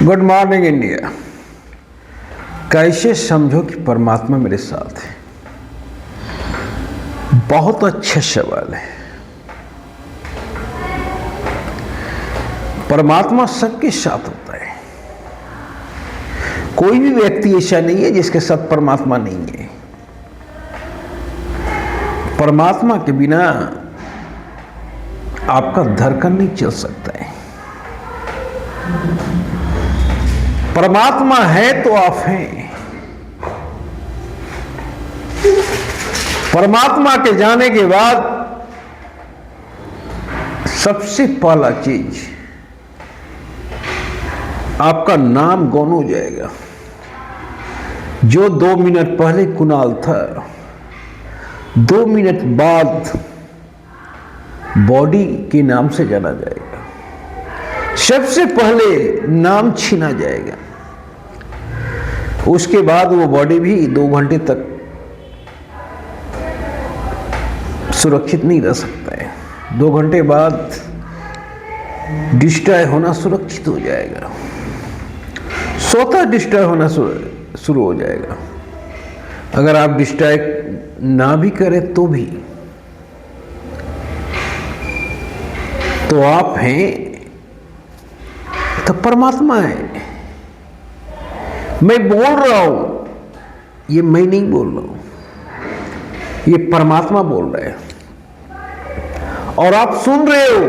Good morning India. कैसे समझो कि परमात्मा मेरे साथ है? बहुत अच्छा सवाल है। परमात्मा सबके साथ होता है। कोई भी व्यक्ति ऐसा नहीं है जिसके साथ परमात्मा नहीं है। परमात्मा के बिना आपका धड़कन नहीं चल सकता है। परमात्मा है तो आप हैं। परमात्मा के जाने के बाद सबसे पहला चीज आपका नाम गौन हो जाएगा। जो 2 मिनट पहले कुणाल था, 2 मिनट बाद बॉडी के नाम से जाना जाएगा। सबसे पहले नाम छीना जाएगा, उसके बाद वो बॉडी भी 2 घंटे तक सुरक्षित नहीं रह सकता है। 2 घंटे बाद डिस्ट्रॉय होना सुरक्षित हो जाएगा, स्वतः डिस्ट्रॉय होना शुरू हो जाएगा। अगर आप डिस्ट्रॉय ना भी करें तो भी तो आप हैं, तो परमात्मा है। मैं बोल रहा हूं, ये मैं नहीं बोल रहा हूं, ये परमात्मा बोल रहा है और आप सुन रहे हो।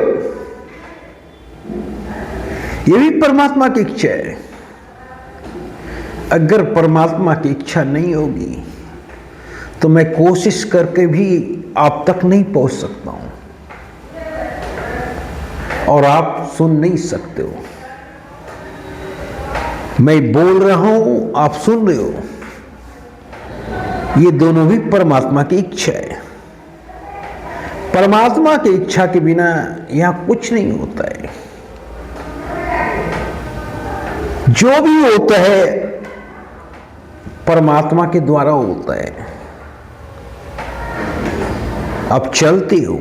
ये भी परमात्मा की इच्छा है। अगर परमात्मा की इच्छा नहीं होगी तो मैं कोशिश करके भी आप तक नहीं पहुंच सकता हूं और आप सुन नहीं सकते हो। मैं बोल रहा हूं, आप सुन रहे हो। ये दोनों भी परमात्मा की इच्छा है। परमात्मा की इच्छा के बिना यहां कुछ नहीं होता है। जो भी होता है परमात्मा के द्वारा होता है। आप चलते हो,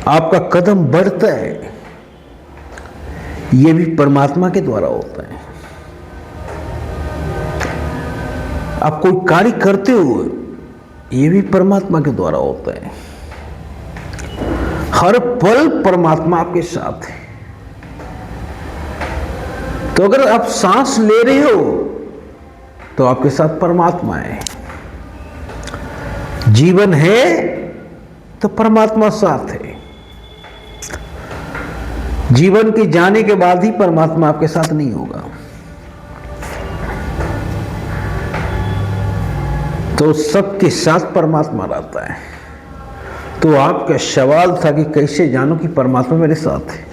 आपका कदम बढ़ता है, यह भी परमात्मा के द्वारा होता है। आप कोई कार्य करते हो, यह भी परमात्मा के द्वारा होता है। हर पल परमात्मा आपके साथ है। तो अगर आप सांस ले रहे हो तो आपके साथ परमात्मा है। जीवन है तो परमात्मा साथ है। जीवन के जाने के बाद ही परमात्मा आपके साथ नहीं होगा। तो सबके साथ परमात्मा रहता है। तो आपका सवाल था कि कैसे जानो कि परमात्मा मेरे साथ है।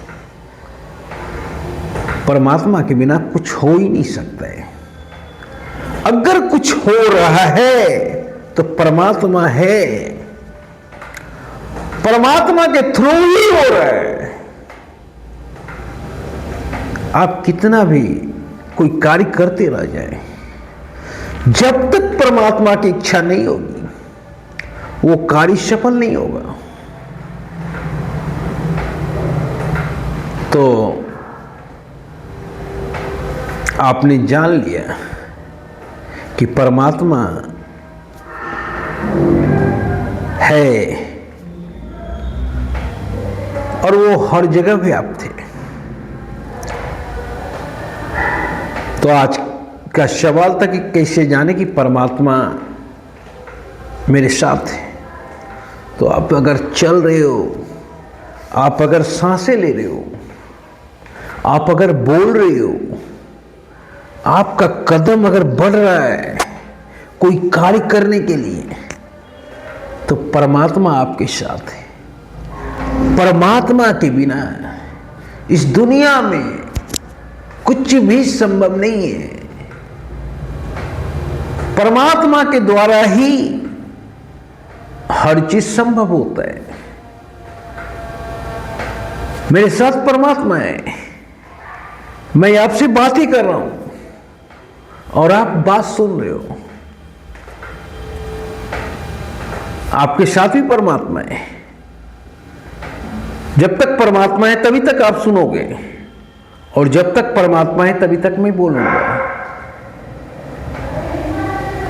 परमात्मा के बिना कुछ हो ही नहीं सकता है। अगर कुछ हो रहा है तो परमात्मा है। परमात्मा के थ्रू ही हो रहा है। आप कितना भी कोई कार्य करते रह जाए, जब तक परमात्मा की इच्छा नहीं होगी वो कार्य सफल नहीं होगा। तो आपने जान लिया कि परमात्मा है और वो हर जगह व्याप्त है। तो आज का सवाल था कि कैसे जाने कि परमात्मा मेरे साथ है। तो आप अगर चल रहे हो, आप अगर सांसें ले रहे हो, आप अगर बोल रहे हो, आपका कदम अगर बढ़ रहा है कोई कार्य करने के लिए, तो परमात्मा आपके साथ है। परमात्मा के बिना इस दुनिया में कुछ भी संभव नहीं है। परमात्मा के द्वारा ही हर चीज संभव होता है। मेरे साथ परमात्मा है। मैं आपसे बात ही कर रहा हूं और आप बात सुन रहे हो। आपके साथ भी परमात्मा है। जब तक परमात्मा है तभी तक आप सुनोगे। और जब तक परमात्मा है तभी तक मैं बोलूँगा।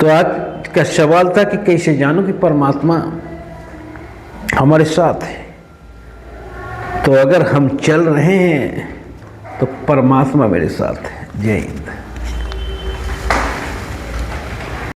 तो आज का सवाल था कि कैसे जानूं कि परमात्मा हमारे साथ है। तो अगर हम चल रहे हैं तो परमात्मा मेरे साथ है। जय हिंद।